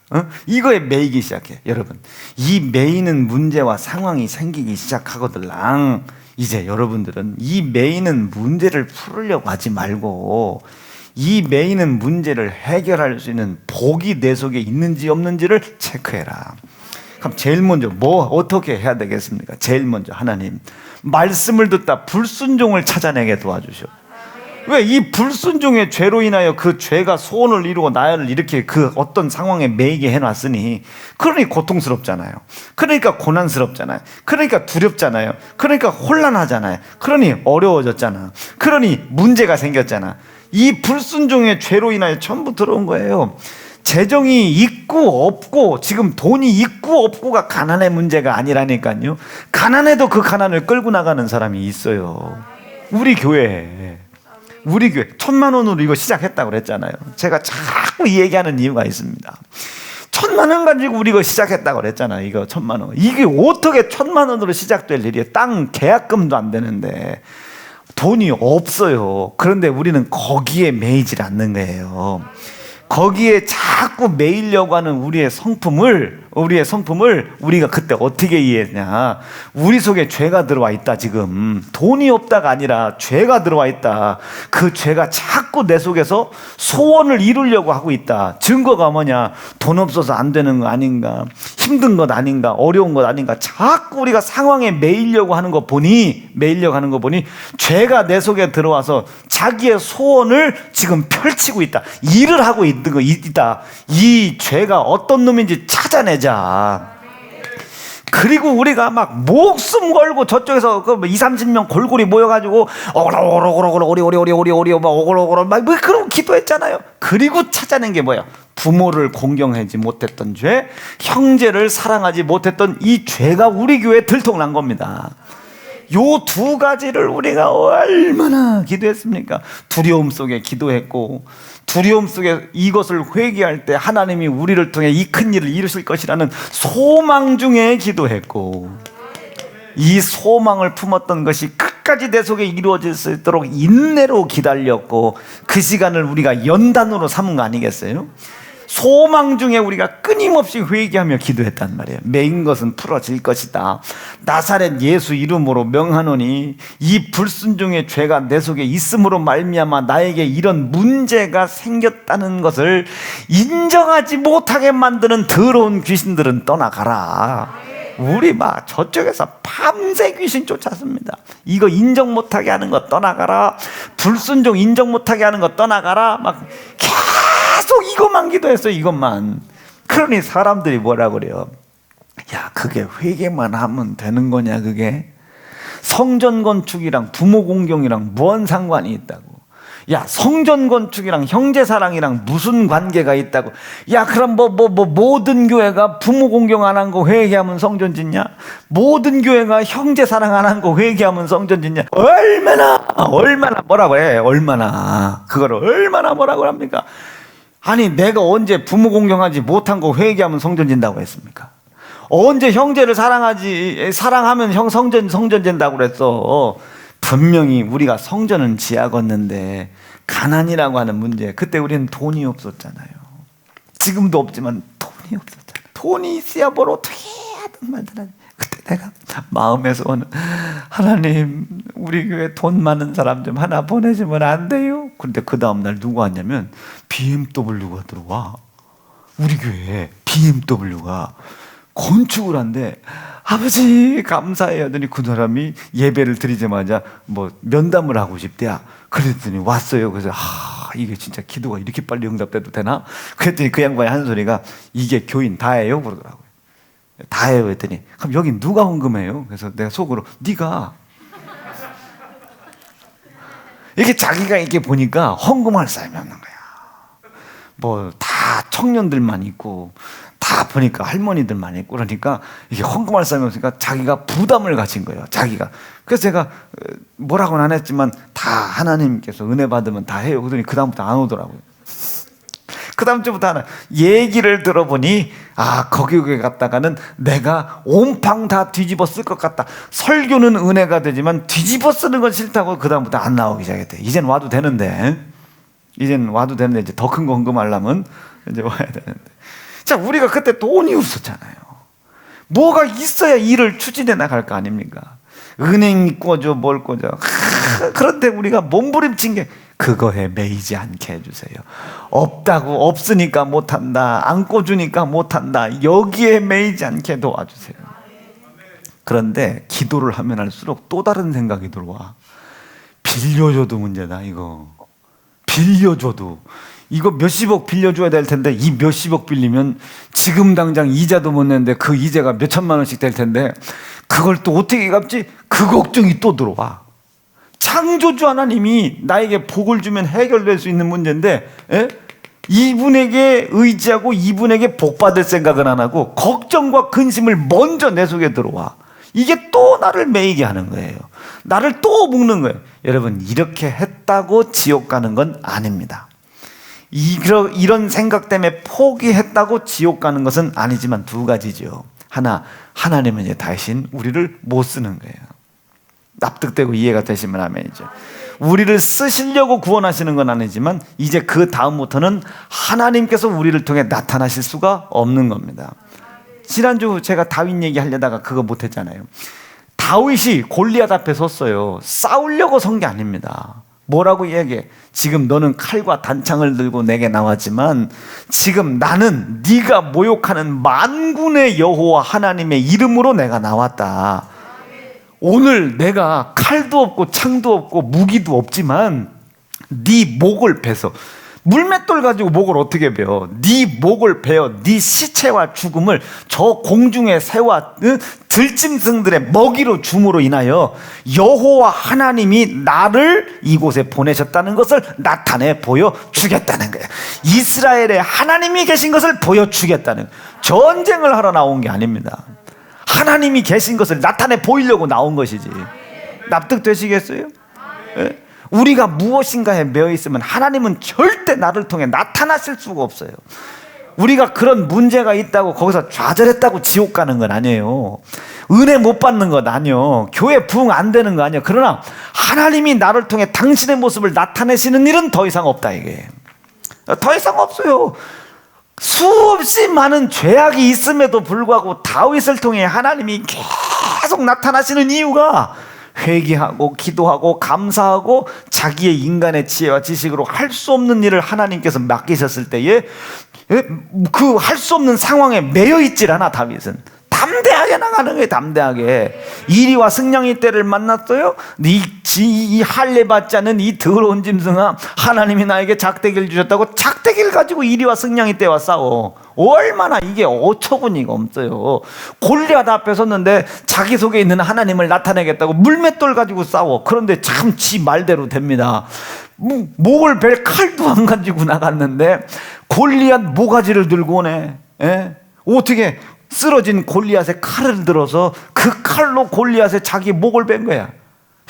이거에 매이기 시작해. 여러분, 이 매이는 문제와 상황이 생기기 시작하거들랑 이제 여러분들은 이 매이는 문제를 풀으려고 하지 말고 이 매이는 문제를 해결할 수 있는 복이 내 속에 있는지 없는지를 체크해라. 그럼 제일 먼저 어떻게 해야 되겠습니까? 제일 먼저 하나님 말씀을 듣다 불순종을 찾아내게 도와주시오. 왜 이 불순종의 죄로 인하여 그 죄가 소원을 이루고 나를 이렇게 그 어떤 상황에 매이게 해놨으니 그러니 고통스럽잖아요. 그러니까 고난스럽잖아요. 그러니까 두렵잖아요. 그러니까 혼란하잖아요. 그러니 어려워졌잖아. 그러니 문제가 생겼잖아. 이 불순종의 죄로 인하여 전부 들어온 거예요. 재정이 있고 없고 지금 돈이 있고 없고가 가난의 문제가 아니라니까요. 가난해도 그 가난을 끌고 나가는 사람이 있어요. 우리 교회 1,000만 원으로 이거 시작했다고 그랬잖아요. 제가 자꾸 이 얘기하는 이유가 있습니다. 1,000만 원 가지고 우리 이거 시작했다고 그랬잖아요. 이거 1,000만 원. 이게 어떻게 1,000만 원으로 시작될 일이에요? 땅 계약금도 안 되는데 돈이 없어요. 그런데 우리는 거기에 매이질 않는 거예요. 거기에 자꾸 매이려고 하는 우리의 성품을 우리가 그때 어떻게 이해했냐? 우리 속에 죄가 들어와 있다. 지금 돈이 없다가 아니라 죄가 들어와 있다. 그 죄가 자꾸 내 속에서 소원을 이루려고 하고 있다. 증거가 뭐냐? 돈 없어서 안 되는 거 아닌가? 힘든 것 아닌가? 어려운 것 아닌가? 자꾸 우리가 상황에 매이려고 하는 거 보니 죄가 내 속에 들어와서 자기의 소원을 지금 펼치고 있다. 일을 하고 있다. 이 죄가 어떤 놈인지 찾아내자. 그리고 우리가 막 목숨 걸고 저쪽에서 그 20-30명 골고리 모여가지고 오리오리 막 오글오글 막 그러고 기도했잖아요. 그리고 찾아낸 게 뭐야? 부모를 공경하지 못했던 죄, 형제를 사랑하지 못했던 이 죄가 우리 교회에 들통난 겁니다. 요 두 가지를 우리가 얼마나 기도했습니까? 두려움 속에 기도했고, 두려움 속에 이것을 회개할 때 하나님이 우리를 통해 이 큰 일을 이루실 것이라는 소망 중에 기도했고, 이 소망을 품었던 것이 끝까지 내 속에 이루어질 수 있도록 인내로 기다렸고, 그 시간을 우리가 연단으로 삼은 거 아니겠어요? 소망 중에 우리가 끊임없이 회개하며 기도했단 말이에요. 매인 것은 풀어질 것이다. 나사렛 예수 이름으로 명하노니 이 불순종의 죄가 내 속에 있음으로 말미암아 나에게 이런 문제가 생겼다는 것을 인정하지 못하게 만드는 더러운 귀신들은 떠나가라. 우리 막 저쪽에서 밤새 귀신 쫓았습니다. 이거 인정 못하게 하는 거 떠나가라. 불순종 인정 못하게 하는 거 떠나가라. 막 계속 이것만 기도했어요. 이것만. 그러니 사람들이 뭐라 그래요? 야, 그게 회개만 하면 되는 거냐? 그게 성전 건축이랑 부모 공경이랑 뭔 상관이 있다고? 야, 성전 건축이랑 형제 사랑이랑 무슨 관계가 있다고? 야, 그럼 모든 교회가 부모 공경 안 한 거 회개하면 성전 짓냐? 모든 교회가 형제 사랑 안 한 거 회개하면 성전 짓냐? 얼마나 뭐라고 해? 그거를 얼마나 뭐라고 합니까? 아니, 내가 언제 부모 공경하지 못한 거 회개하면 성전 진다고 했습니까? 언제 형제를 사랑하면 성전 된다고 그랬어? 분명히 우리가 성전은 지하겠는데 가난이라고 하는 문제, 그때 우리는 돈이 없었잖아요. 지금도 없지만 돈이 없었잖아요. 돈이 있어야 뭘 어떻게 하든 말든. 그때 내가 마음에서는 하나님, 우리 교회 돈 많은 사람 좀 하나 보내주면 안 돼요? 그런데 그 다음날 누가 왔냐면 BMW가 들어와. 우리 교회에 BMW가 건축을 한대. 아버지 감사해요 하더니 그 사람이 예배를 드리자마자 뭐 면담을 하고 싶대야. 그랬더니 왔어요. 그래서 이게 진짜 기도가 이렇게 빨리 응답돼도 되나? 그랬더니 그 양반이 하는 소리가 이게 교인 다예요 그러더라고요. 다예요 했더니 그럼 여기 누가 헌금해요? 그래서 내가 속으로 네가 이렇게 자기가 이렇게 보니까 헌금할 사람이 없는 거야. 뭐 다 청년들만 있고 다 보니까 할머니들만 있고 그러니까 이게 헌금할 사람이 없으니까 자기가 부담을 가진 거예요. 자기가. 그래서 제가 뭐라고는 안 했지만 다 하나님께서 은혜 받으면 다 해요. 그러더니 그 다음부터 안 오더라고요. 그 다음 주부터 하나 얘기를 들어보니 거기 갔다가는 내가 온팡 다 뒤집어 쓸 것 같다. 설교는 은혜가 되지만 뒤집어 쓰는 건 싫다고 그 다음부터 안 나오기 시작했대. 이젠 와도 되는데 이제 더 큰 거 헌금하려면 이제 와야 되는데. 자, 우리가 그때 돈이 없었잖아요. 뭐가 있어야 일을 추진해 나갈 거 아닙니까? 은행 꿔줘 뭘 꿔줘. 그런데 우리가 몸부림친 게 그거에 매이지 않게 해주세요. 없다고 없으니까 못한다, 안 꿔주니까 못한다, 여기에 매이지 않게 도와주세요. 그런데 기도를 하면 할수록 또 다른 생각이 들어와. 빌려줘도 문제다. 이거 빌려줘도 이거 몇십억 빌려줘야 될 텐데 이 몇십억 빌리면 지금 당장 이자도 못 내는데 그 이자가 몇천만 원씩 될 텐데 그걸 또 어떻게 갚지? 그 걱정이 또 들어와. 창조주 하나님이 나에게 복을 주면 해결될 수 있는 문제인데 이분에게 의지하고 이분에게 복 받을 생각은 안 하고 걱정과 근심을 먼저 내 속에 들어와. 이게 또 나를 매이게 하는 거예요. 나를 또 묶는 거예요. 여러분, 이렇게 했다고 지옥 가는 건 아닙니다. 이런 생각 때문에 포기했다고 지옥 가는 것은 아니지만 두 가지죠. 하나, 하나님은 이제 대신 우리를 못 쓰는 거예요. 납득되고 이해가 되시면 아멘이죠. 우리를 쓰시려고 구원하시는 건 아니지만 이제 그 다음부터는 하나님께서 우리를 통해 나타나실 수가 없는 겁니다. 지난주 제가 다윗 얘기하려다가 그거 못했잖아요. 다윗이 골리앗 앞에 섰어요. 싸우려고 선 게 아닙니다. 뭐라고 얘기해? 지금 너는 칼과 단창을 들고 내게 나왔지만 지금 나는 네가 모욕하는 만군의 여호와 하나님의 이름으로 내가 나왔다. 오늘 내가 칼도 없고 창도 없고 무기도 없지만 네 목을 베서, 물맷돌 가지고 목을 어떻게 베어? 네 목을 베어 네 시체와 죽음을 저 공중의 새와 들짐승들의 먹이로 줌으로 인하여 여호와 하나님이 나를 이곳에 보내셨다는 것을 나타내 보여주겠다는 거예요. 이스라엘에 하나님이 계신 것을 보여주겠다는, 전쟁을 하러 나온 게 아닙니다. 하나님이 계신 것을 나타내 보이려고 나온 것이지. 납득되시겠어요? 네? 우리가 무엇인가에 매여 있으면 하나님은 절대 나를 통해 나타나실 수가 없어요. 우리가 그런 문제가 있다고 거기서 좌절했다고 지옥 가는 건 아니에요. 은혜 못 받는 건 아니에요. 교회 부흥 안 되는 거 아니에요. 그러나 하나님이 나를 통해 당신의 모습을 나타내시는 일은 더 이상 없다, 이게. 더 이상 없어요. 수없이 많은 죄악이 있음에도 불구하고 다윗을 통해 하나님이 계속 나타나시는 이유가 회개하고 기도하고 감사하고 자기의 인간의 지혜와 지식으로 할 수 없는 일을 하나님께서 맡기셨을 때에 그 할 수 없는 상황에 매여 있질 않아. 다윗은 담대하게 나가는 거예요. 담대하게. 이리와 승냥이 떼를 만났어요. 이 할례 받지 않은 이 더러운 짐승아, 하나님이 나에게 작대기를 주셨다고 작대기를 가지고 이리와 승냥이 떼와 싸워. 얼마나 이게 어처구니가 없어요. 골리앗 앞에 섰는데 자기 속에 있는 하나님을 나타내겠다고 물맷돌 가지고 싸워. 그런데 참 지 말대로 됩니다. 목을 벨 칼도 안 가지고 나갔는데 골리앗 모가지를 들고 오네. 어떻게 쓰러진 골리앗의 칼을 들어서 그 칼로 골리앗의 자기 목을 뺀 거야.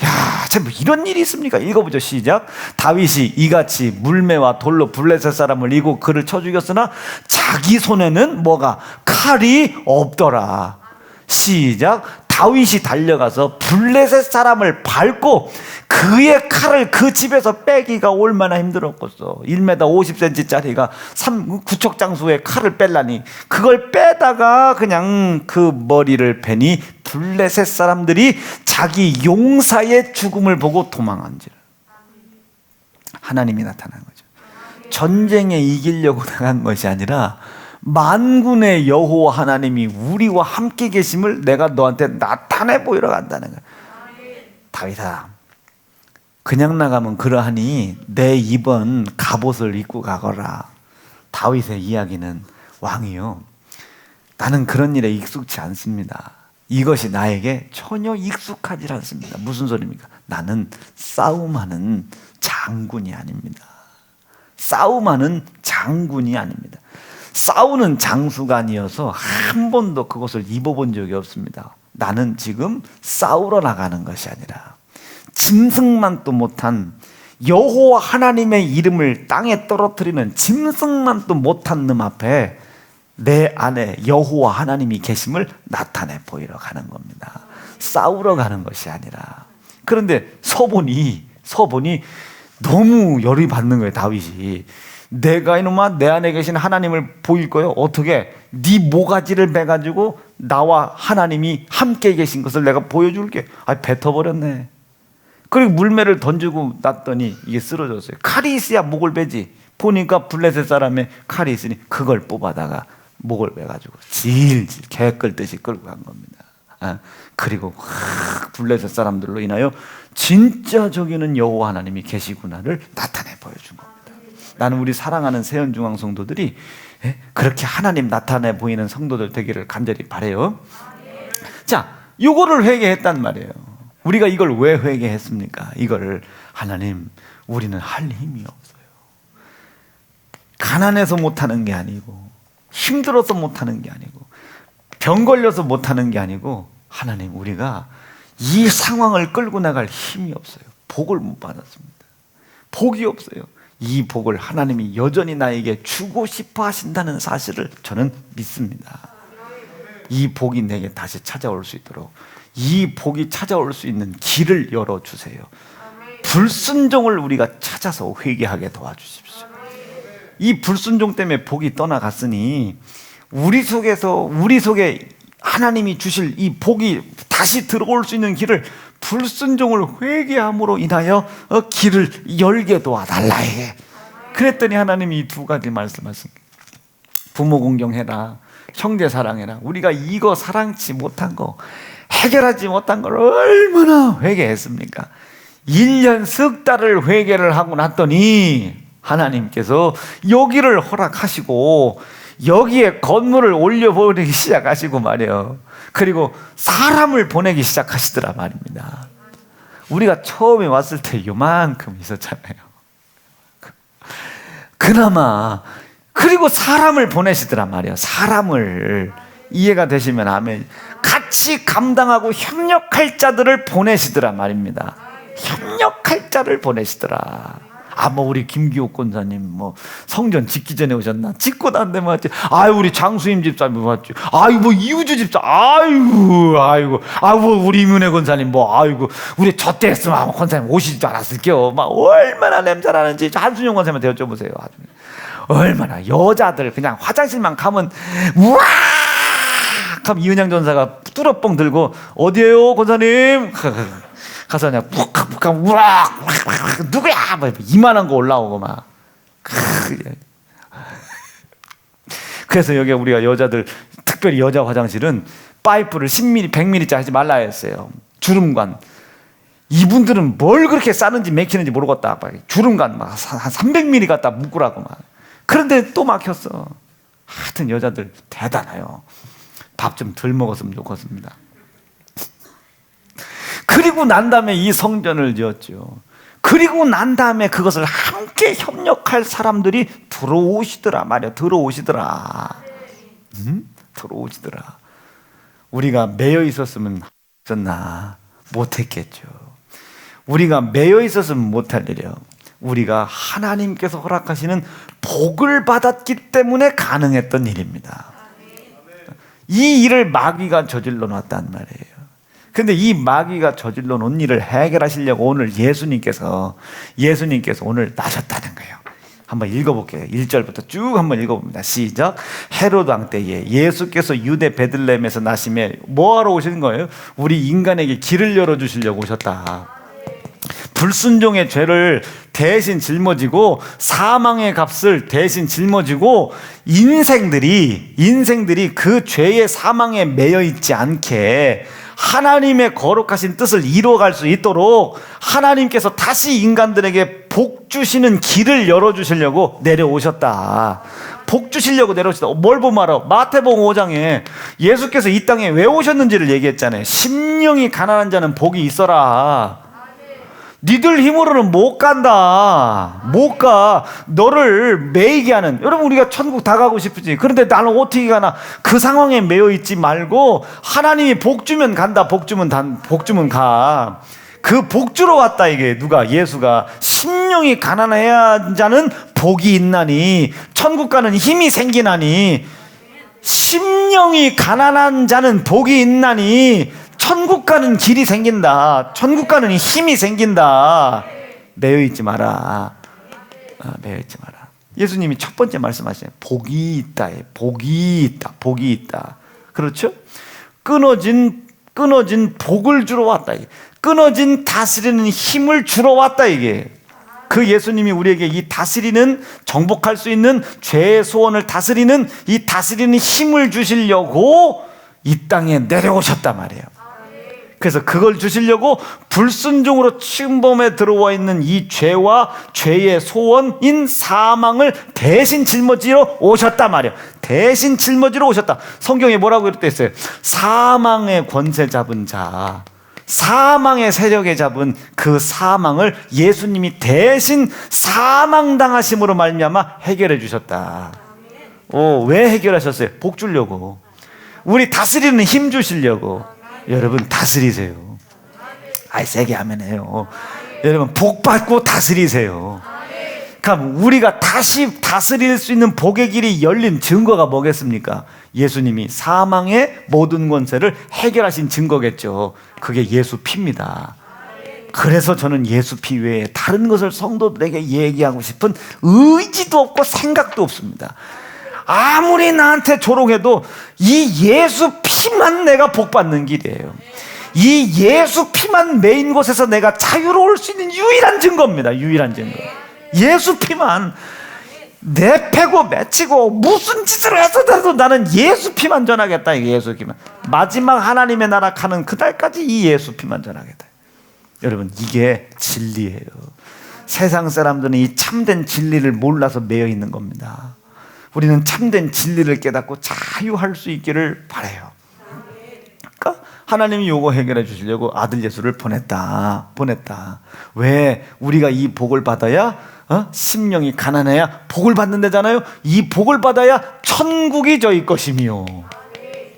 야, 참 이런 일이 있습니까? 읽어보죠. 시작. 다윗이 이같이 물매와 돌로 블레셋 사람을 이고 그를 쳐 죽였으나 자기 손에는 뭐가? 칼이 없더라. 시작. 다윗이 달려가서 블레셋 사람을 밟고 그의 칼을 그 집에서 빼기가 얼마나 힘들었겠어. 1m 50cm짜리가 구척장수의 칼을 뺄라니 그걸 빼다가 그냥 그 머리를 베니 블레셋 사람들이 자기 용사의 죽음을 보고 도망한지라. 하나님이 나타난 거죠. 전쟁에 이기려고 나간 것이 아니라 만군의 여호와 하나님이 우리와 함께 계심을 내가 너한테 나타내 보이러 간다는 거야. 다윗아, 그냥 나가면 그러하니 내 입은 갑옷을 입고 가거라. 다윗의 이야기는 왕이요, 나는 그런 일에 익숙치 않습니다. 이것이 나에게 전혀 익숙하지 않습니다. 무슨 소리입니까? 나는 싸움하는 장군이 아닙니다. 싸움하는 장군이 아닙니다. 싸우는 장수가 아니어서 한 번도 그것을 입어본 적이 없습니다. 나는 지금 싸우러 나가는 것이 아니라 짐승만도 못한 여호와 하나님의 이름을 땅에 떨어뜨리는 짐승만도 못한 놈 앞에 내 안에 여호와 하나님이 계심을 나타내 보이러 가는 겁니다. 싸우러 가는 것이 아니라. 그런데 서본이 너무 열이 받는 거예요. 다윗이. 내가 이놈아 내 안에 계신 하나님을 보일 거요. 어떻게? 네 모가지를 매가지고 나와 하나님이 함께 계신 것을 내가 보여줄게. 뱉어버렸네. 그리고 물매를 던지고 놨더니 이게 쓰러졌어요. 칼이 있어야 목을 베지. 보니까 블레셋 사람의 칼이 있으니 그걸 뽑아다가 목을 베가지고 질질 개 끌듯이 끌고 간 겁니다. 그리고 블레셋 사람들로 인하여 진짜 저기는 여호와 하나님이 계시구나를 나타내 보여준 겁니다. 나는 우리 사랑하는 세연중앙 성도들이 그렇게 하나님 나타내 보이는 성도들 되기를 간절히 바라요. 자, 이거를 회개했단 말이에요. 우리가 이걸 왜 회개했습니까? 이거를 하나님, 우리는 할 힘이 없어요. 가난해서 못하는 게 아니고, 힘들어서 못하는 게 아니고, 병 걸려서 못하는 게 아니고, 하나님, 우리가 이 상황을 끌고 나갈 힘이 없어요. 복을 못 받았습니다. 복이 없어요. 이 복을 하나님이 여전히 나에게 주고 싶어 하신다는 사실을 저는 믿습니다. 이 복이 내게 다시 찾아올 수 있도록 이 복이 찾아올 수 있는 길을 열어주세요. 불순종을 우리가 찾아서 회개하게 도와주십시오. 이 불순종 때문에 복이 떠나갔으니 우리 속에 하나님이 주실 이 복이 다시 들어올 수 있는 길을 불순종을 회개함으로 인하여 길을 열게 도와달라 해. 그랬더니 하나님이 이 두 가지 말씀하십니다. 부모 공경해라, 형제 사랑해라. 우리가 이거 사랑치 못한 거, 해결하지 못한 걸 얼마나 회개했습니까? 1년 석 달을 회개를 하고 났더니 하나님께서 여기를 허락하시고 여기에 건물을 올려보내기 시작하시고 말이에요. 그리고 사람을 보내기 시작하시더라 말입니다. 우리가 처음에 왔을 때 요만큼 있었잖아요. 그나마. 그리고 사람을 보내시더라 말이에요. 사람을. 이해가 되시면 아멘. 같이 감당하고 협력할 자들을 보내시더라 말입니다. 협력할 자를 보내시더라. 우리 김기옥 권사님 성전 짓기 전에 오셨나? 짓고 난 데만 왔지. 우리 장수임 집사님 왔지. 이우주 집사. 우리 이문혜 권사님 우리 저때 했으면 권사님 오시지도 않았을게요. 얼마나 냄새나는지 한순영 권사님한테 여쭤보세요. 얼마나 여자들 그냥 화장실만 가면 우와! 그럼 이은양 전사가 뚜러뻥 들고 어디에요 권사님? 가서 그냥 푹 우와 누구야 이만한 거 올라오고 막. 그래서 여기 우리가 여자들 특별히 여자 화장실은 파이프를 10mm, 100mm짜리 하지 말라 했어요. 주름관. 이분들은 뭘 그렇게 싸는지 맥히는지 모르겠다. 주름관 막 한 300mm 갖다 묶으라고 막. 그런데 또 막혔어. 하여튼 여자들 대단해요. 밥 좀 덜 먹었으면 좋겠습니다. 그리고 난 다음에 이 성전을 지었죠. 그리고 난 다음에 그것을 함께 협력할 사람들이 들어오시더라 말이야. 들어오시더라. 들어오시더라. 우리가 매여 있었으면 했었나? 못했겠죠. 우리가 매여 있었으면 못할 일이요. 우리가 하나님께서 허락하시는 복을 받았기 때문에 가능했던 일입니다. 이 일을 마귀가 저질러 놨단 말이에요. 근데 이 마귀가 저질러 놓은 일을 해결하시려고 오늘 예수님께서 오늘 나셨다는 거예요. 한번 읽어볼게요. 1절부터 쭉 한번 읽어봅니다. 시작. 헤로드 왕 때에 예수께서 유대 베들레헴에서 나심에 뭐하러 오신 거예요? 우리 인간에게 길을 열어주시려고 오셨다. 불순종의 죄를 대신 짊어지고 사망의 값을 대신 짊어지고 인생들이 그 죄의 사망에 매여 있지 않게 하나님의 거룩하신 뜻을 이루어갈 수 있도록 하나님께서 다시 인간들에게 복 주시는 길을 열어주시려고 내려오셨다. 복 주시려고 내려오셨다. 뭘 보면 알아? 마태복음 5장에 예수께서 이 땅에 왜 오셨는지를 얘기했잖아요. 심령이 가난한 자는 복이 있어라. 니들 힘으로는 못 간다. 못 가. 너를 매이게 하는. 여러분 우리가 천국 다 가고 싶지. 그런데 나는 어떻게 가나. 그 상황에 매여 있지 말고 하나님이 복 주면 간다. 복 주면 가. 그 복 주러 왔다. 이게 누가? 예수가. 심령이 가난해야 자는 복이 있나니 천국 가는 힘이 생기나니. 심령이 가난한 자는 복이 있나니 천국 가는 길이 생긴다. 천국 가는 힘이 생긴다. 매여 있지 마라. 매여 있지 마라. 예수님이 첫 번째 말씀하시잖아요. 복이 있다. 복이 있다. 복이 있다. 그렇죠? 끊어진 복을 주러 왔다. 끊어진 다스리는 힘을 주러 왔다. 이게 그 예수님이 우리에게 이 다스리는, 정복할 수 있는 죄의 소원을 다스리는 이 다스리는 힘을 주시려고 이 땅에 내려오셨단 말이에요. 그래서 그걸 주시려고 불순종으로 침범에 들어와 있는 이 죄와 죄의 소원인 사망을 대신 짊어지러 오셨단 말이에요. 대신 짊어지러 오셨다. 성경에 뭐라고 이렇게 했어요? 사망의 권세 잡은 자, 사망의 세력에 잡은 그 사망을 예수님이 대신 사망당하심으로 말미암아 해결해 주셨다. 왜 해결하셨어요? 복 주려고. 우리 다스리는 힘 주시려고. 여러분 다스리세요. 세게 하면 해요. 여러분 복 받고 다스리세요. 그럼 우리가 다시 다스릴 수 있는 복의 길이 열린 증거가 뭐겠습니까? 예수님이 사망의 모든 권세를 해결하신 증거겠죠. 그게 예수 피입니다. 그래서 저는 예수 피 외에 다른 것을 성도들에게 얘기하고 싶은 의지도 없고 생각도 없습니다. 아무리 나한테 조롱해도 이 예수 피만 내가 복 받는 길이에요. 이 예수 피만 메인 곳에서 내가 자유로울 수 있는 유일한 증거입니다. 유일한 증거. 예수 피만. 내 패고 맺히고 무슨 짓을 해서라도 나는 예수 피만 전하겠다. 이게 예수 피만. 마지막 하나님의 나라 가는 그날까지 이 예수 피만 전하겠다. 여러분 이게 진리예요. 세상 사람들은 이 참된 진리를 몰라서 매여 있는 겁니다. 우리는 참된 진리를 깨닫고 자유할 수 있기를 바라요. 그러니까 하나님이 요거 해결해 주시려고 아들 예수를 보냈다. 왜? 우리가 이 복을 받아야 심령이 가난해야 복을 받는다잖아요. 이 복을 받아야 천국이 저희 것이며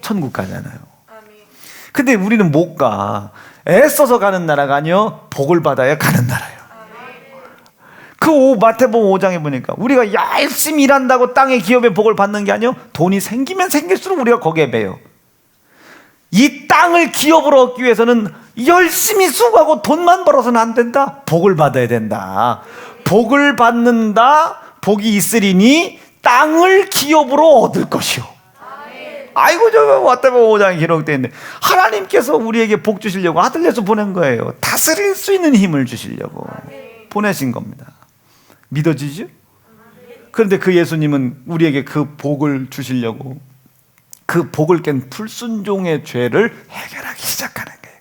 천국 가잖아요. 근데 우리는 못 가. 애써서 가는 나라가 아니요, 복을 받아야 가는 나라예요. 그 마태복음 5장에 보니까 우리가 열심히 일한다고 땅의 기업의 복을 받는 게 아니요, 돈이 생기면 생길수록 우리가 거기에 매여. 이 땅을 기업으로 얻기 위해서는 열심히 수고하고 돈만 벌어서는 안 된다. 복을 받아야 된다. 복을 받는다. 복이 있으리니 땅을 기업으로 얻을 것이요. 아이고 저 마태복음 5장에 기록되어 있는데 하나님께서 우리에게 복 주시려고 아들 예수 보낸 거예요. 다스릴 수 있는 힘을 주시려고 보내신 겁니다. 믿어지죠? 그런데 그 예수님은 우리에게 그 복을 주시려고 그 복을 깬 불순종의 죄를 해결하기 시작하는 거예요.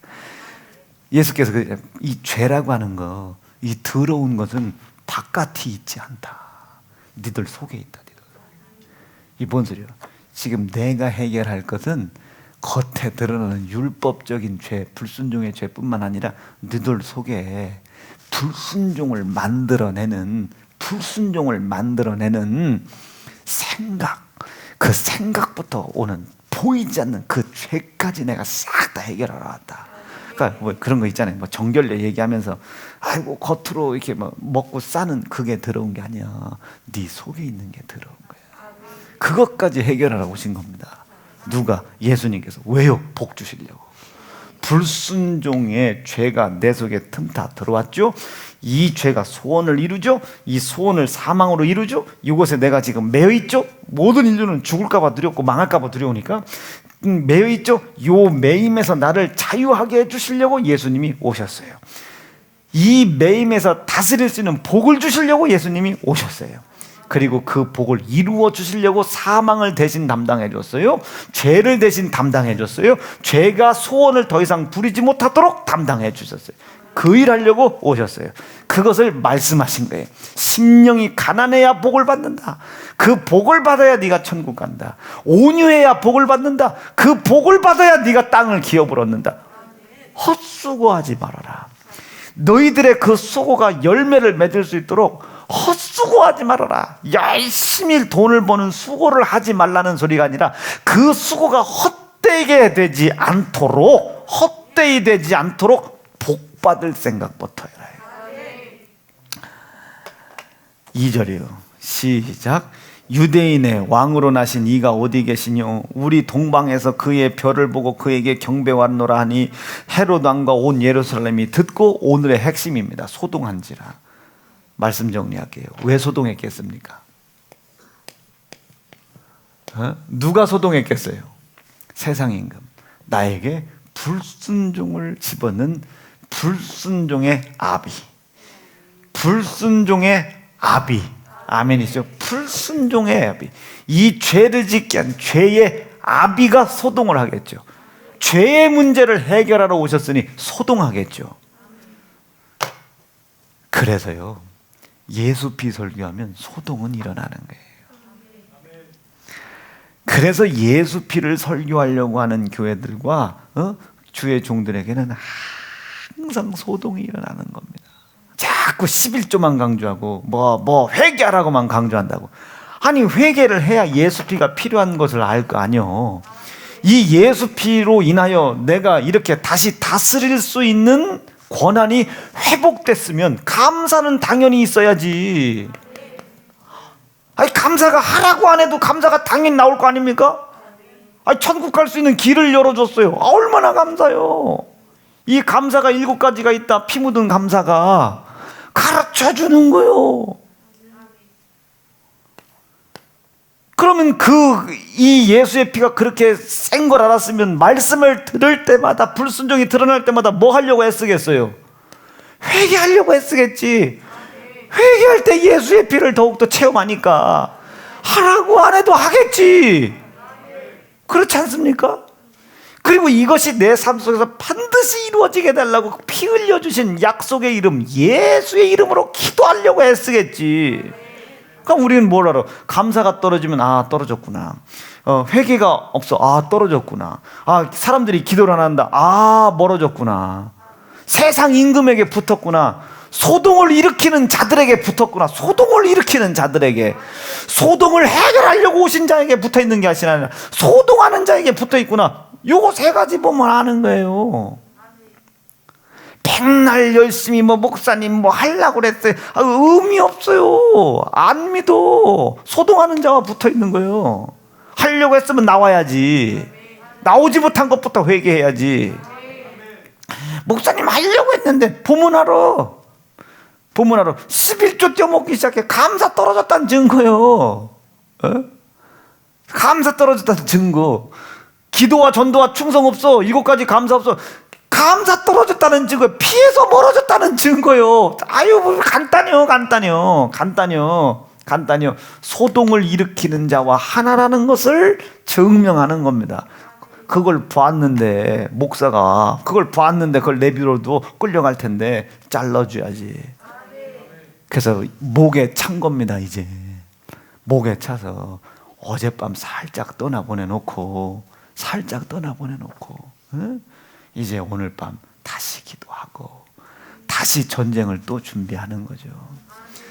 예수께서 이 죄라고 하는 거, 이 더러운 것은 바깥이 있지 않다. 니들 속에 있다. 이 뭔 소리야? 지금 내가 해결할 것은 겉에 드러나는 율법적인 죄, 불순종의 죄뿐만 아니라 너희들 속에 불순종을 만들어내는 생각, 그 생각부터 오는 보이지 않는 그 죄까지 내가 싹 다 해결하러 왔다. 그러니까 뭐 그런 거 있잖아요. 뭐 정결례 얘기하면서 아이고 겉으로 이렇게 뭐 먹고 싸는 그게 더러운 게 아니야. 네 속에 있는 게 더러운 거야. 그것까지 해결하러 오신 겁니다. 누가? 예수님께서. 왜요? 복 주시려고. 불순종의 죄가 내 속에 틈타 들어왔죠. 이 죄가 소원을 이루죠. 이 소원을 사망으로 이루죠. 이곳에 내가 지금 매여 있죠. 모든 인류는 죽을까 봐 두렵고 망할까 봐 두려우니까 매여 있죠. 요 매임에서 나를 자유하게 해주시려고 예수님이 오셨어요. 이 매임에서 다스릴 수 있는 복을 주시려고 예수님이 오셨어요. 그리고 그 복을 이루어 주시려고 사망을 대신 담당해 줬어요. 죄를 대신 담당해 줬어요. 죄가 소원을 더 이상 부리지 못하도록 담당해 주셨어요. 그 일하려고 오셨어요. 그것을 말씀하신 거예요. 심령이 가난해야 복을 받는다. 그 복을 받아야 네가 천국 간다. 온유해야 복을 받는다. 그 복을 받아야 네가 땅을 기업으로 얻는다. 헛수고하지 말아라. 너희들의 그 수고가 열매를 맺을 수 있도록 헛수고하지 말아라. 열심히 돈을 버는 수고를 하지 말라는 소리가 아니라 그 수고가 헛되게 되지 않도록 받을 생각부터 해라. 2절이요. 시작. 유대인의 왕으로 나신 이가 어디 계시뇨? 우리 동방에서 그의 별을 보고 그에게 경배하노라 하니 헤롯 왕과 온 예루살렘이 듣고, 오늘의 핵심입니다. 소동한지라. 말씀 정리할게요. 왜 소동했겠습니까? 누가 소동했겠어요? 세상 임금. 나에게 불순종을 집어넣은 불순종의 아비. 불순종의 아비. 아멘이죠. 불순종의 아비. 이 죄를 짓게 한 죄의 아비가 소동을 하겠죠. 죄의 문제를 해결하러 오셨으니 소동하겠죠. 그래서요, 예수 피 설교하면 소동은 일어나는 거예요. 그래서 예수 피를 설교하려고 하는 교회들과 주의 종들에게는 항상 소동이 일어나는 겁니다. 자꾸 11조만 강조하고 뭐 회개하라고만 강조한다고. 아니, 회개를 해야 예수 피가 필요한 것을 알 거 아니요. 이 예수 피로 인하여 내가 이렇게 다시 다스릴 수 있는 권한이 회복됐으면 감사는 당연히 있어야지. 아니, 감사가 하라고 안 해도 감사가 당연히 나올 거 아닙니까? 아니, 천국 갈 수 있는 길을 열어줬어요. 얼마나 감사요. 이 감사가 7가지가 있다. 피 묻은 감사가 가르쳐 주는 거요. 그러면 이 예수의 피가 그렇게 센 걸 알았으면 말씀을 들을 때마다, 불순종이 드러날 때마다 뭐 하려고 애쓰겠어요? 회개하려고 애쓰겠지. 회개할 때 예수의 피를 더욱더 체험하니까 하라고 안 해도 하겠지. 그렇지 않습니까? 그리고 이것이 내 삶 속에서 반드시 이루어지게 해달라고 피 흘려주신 약속의 이름, 예수의 이름으로 기도하려고 애쓰겠지. 그럼 우리는 뭘 알아? 감사가 떨어지면 떨어졌구나. 회개가 없어. 떨어졌구나. 사람들이 기도를 안 한다. 멀어졌구나. 세상 임금에게 붙었구나. 소동을 일으키는 자들에게 붙었구나. 소동을 일으키는 자들에게, 소동을 해결하려고 오신 자에게 붙어있는 게 아니라 소동하는 자에게 붙어있구나. 요거 3가지 보면 아는 거예요. 백날 열심히 목사님 하려고 그랬어요. 의미 없어요. 안 믿어. 소동하는 자와 붙어있는 거예요. 하려고 했으면 나와야지. 나오지 못한 것부터 회개해야지. 목사님 하려고 했는데 보문하러 11조 떼어먹기 시작해. 감사 떨어졌다는 증거요. 감사 떨어졌다는 증거. 기도와 전도와 충성 없어. 7가지 감사 없어. 감사 떨어졌다는 증거. 피해서 멀어졌다는 증거요. 간단히요. 소동을 일으키는 자와 하나라는 것을 증명하는 겁니다. 그걸 봤는데, 목사가 그걸 봤는데 그걸 내비로도 끌려갈 텐데 잘라줘야지. 그래서 목에 찬 겁니다. 이제 목에 차서 어젯밤 살짝 떠나보내놓고 이제 오늘 밤 다시 기도하고 다시 전쟁을 또 준비하는 거죠.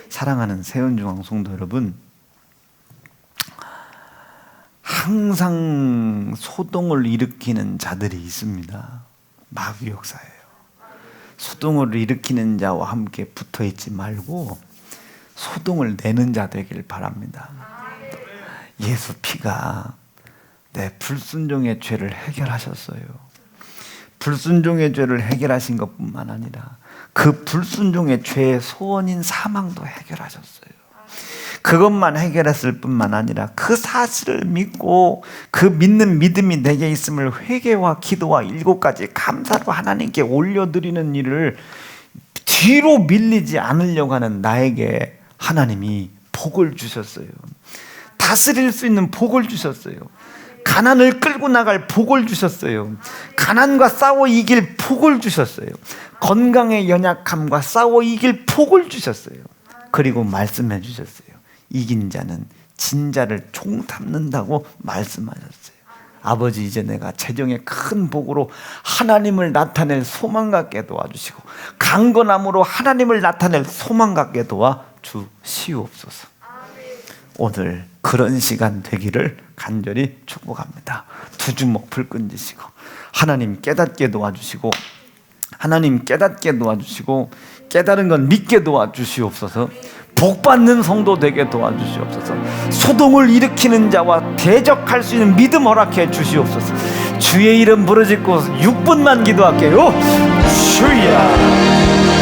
사랑하는 세운중앙 성도 여러분, 항상 소동을 일으키는 자들이 있습니다. 마귀 역사예요. 소동을 일으키는 자와 함께 붙어있지 말고 소동을 내는 자 되길 바랍니다. 예수 피가 내 불순종의 죄를 해결하셨어요. 불순종의 죄를 해결하신 것뿐만 아니라 그 불순종의 죄의 소원인 사망도 해결하셨어요. 그것만 해결했을 뿐만 아니라 그 사실을 믿고 그 믿는 믿음이 내게 있음을 회개와 기도와 7가지 감사로 하나님께 올려드리는 일을 뒤로 밀리지 않으려고 하는 나에게 하나님이 복을 주셨어요. 다스릴 수 있는 복을 주셨어요. 가난을 끌고 나갈 복을 주셨어요. 가난과 싸워 이길 복을 주셨어요. 건강의 연약함과 싸워 이길 복을 주셨어요. 그리고 말씀해 주셨어요. 이긴 자는 진자를 총탐는다고 말씀하셨어요. 아버지, 이제 내가 재정의 큰 복으로 하나님을 나타낼 소망 갖게 도와주시고 강건함으로 하나님을 나타낼 소망 갖게 도와주시옵소서. 오늘 그런 시간 되기를 간절히 축복합니다. 2 주먹 불 끈지시고 하나님 깨닫게 도와주시고 하나님 깨닫게 도와주시고 깨달은 건 믿게 도와주시옵소서. 복받는 성도 되게 도와주시옵소서. 소동을 일으키는 자와 대적할 수 있는 믿음 허락해 주시옵소서. 주의 이름 부르짖고 6분만 기도할게요. 주야